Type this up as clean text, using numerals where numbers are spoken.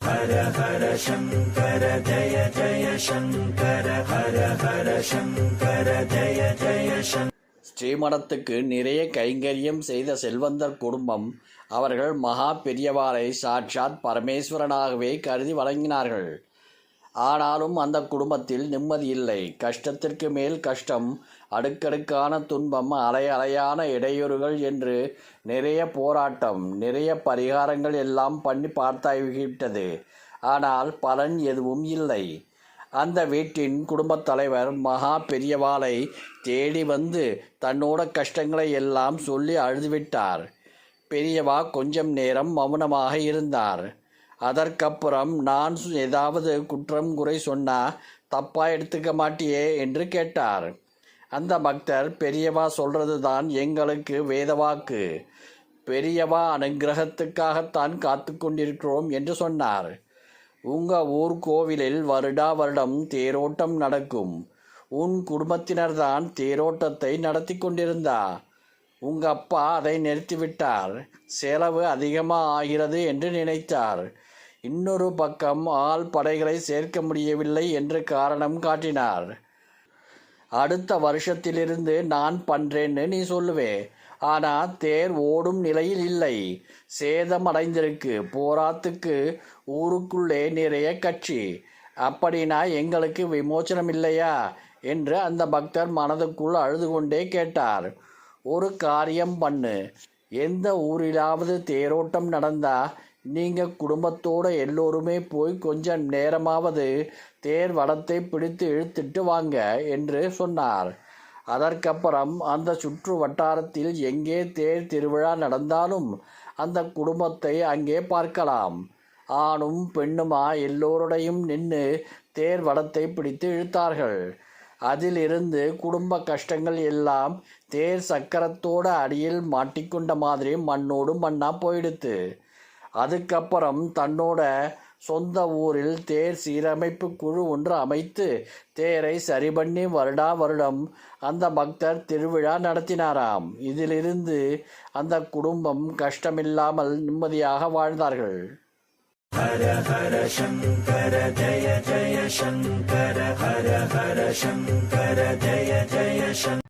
ஹர ஹர சங்கர ஜய ஜய சங்கர ஹர ஹர சங்கர ஜய ஜய சங்கர. ஸ்ரீமடத்துக்கு நிறைய கைங்கரியம் செய்த செல்வந்தர் குடும்பம் அவர்கள் மகா பெரியவாளை சாட்சாத் பரமேஸ்வரனாகவே கருதி வழங்கினார்கள். ஆனாலும் அந்த குடும்பத்தில் நிம்மதி இல்லை. கஷ்டத்திற்கு மேல் கஷ்டம், அடுக்கடுக்கான துன்பம், அலை அலையான இடையூறுகள் என்று நிறைய போராட்டம், நிறைய பரிகாரங்கள் எல்லாம் பண்ணி பார்த்தாகிவிட்டது. ஆனால் பலன் எதுவும் இல்லை. அந்த வீட்டின் குடும்பத் தலைவர் மகா பெரியவாளை தேடி வந்து தன்னோட கஷ்டங்களை எல்லாம் சொல்லி அழுதுவிட்டார். பெரியவா கொஞ்சம் நேரம் மௌனமாக இருந்தார். அதற்கப்புறம், நான் ஏதாவது குற்றம் குறை சொன்னா தப்பா எடுத்துக்க மாட்டியே என்று கேட்டார். அந்த பக்தர், பெரியவா சொல்றது தான் எங்களுக்கு வேதவாக்கு, பெரியவா அனுகிரகத்துக்காகத்தான் காத்து கொண்டிருக்கிறோம் என்று சொன்னார். உங்க ஊர் கோவிலில் வருடா வருடம் தேரோட்டம் நடக்கும். உன் குடும்பத்தினர்தான் தேரோட்டத்தை நடத்தி கொண்டிருந்தா. உங்க அப்பா அதை நிறுத்திவிட்டார். செலவு அதிகமாக ஆகிறது என்று நினைத்தார். இன்னொரு பக்கம் ஆள் படைகளை சேர்க்க முடியவில்லை என்று காரணம் காட்டினார். அடுத்த வருஷத்திலிருந்து நான் பண்றேன்னு நீ சொல்லுவே. ஆனா தேர் ஓடும் நிலையில் இல்லை, சேதம் அடைந்திருக்கு. போராத்துக்கு ஊருக்குள்ளே நிறைய கட்சி. அப்படின்னா எங்களுக்கு விமோச்சனம் இல்லையா என்று அந்த பக்தர் மனதுக்குள் அழுது கொண்டே கேட்டார். ஒரு காரியம் பண்ணு. எந்த ஊரிலாவது தேரோட்டம் நடந்தா நீங்க குடும்பத்தோட எல்லோருமே போய் கொஞ்சம் நேரமாவது தேர் வடத்தை பிடித்து இழுத்துட்டு வாங்க என்று சொன்னார். அதற்கப்புறம் அந்த சுற்று வட்டாரத்தில் எங்கே தேர் திருவிழா நடந்தாலும் அந்த குடும்பத்தை அங்கே பார்க்கலாம். ஆணும் பெண்ணுமா எல்லோருடையும் நின்று தேர் வடத்தை பிடித்து இழுத்தார்கள். அதிலிருந்து குடும்ப கஷ்டங்கள் எல்லாம் தேர் சக்கரத்தோட அடியில் மாட்டிக்கொண்ட மாதிரி மண்ணோடு மண்ணா போயிடுத்து. அதுக்கப்புறம் தன்னோட சொந்த ஊரில் தேர் சீரமைப்பு குழு ஒன்று அமைத்து தேரை சரி பண்ணி வருடா வருடம் அந்த பக்தர் திருவிழா நடத்தினாராம். இதிலிருந்து அந்த குடும்பம் கஷ்டமில்லாமல் நிம்மதியாக வாழ்ந்தார்கள். ஹர ஹர சங்கர ஜய ஜய சங்கர ஹர ஹர சங்கர ஜய ஜய சங்கர.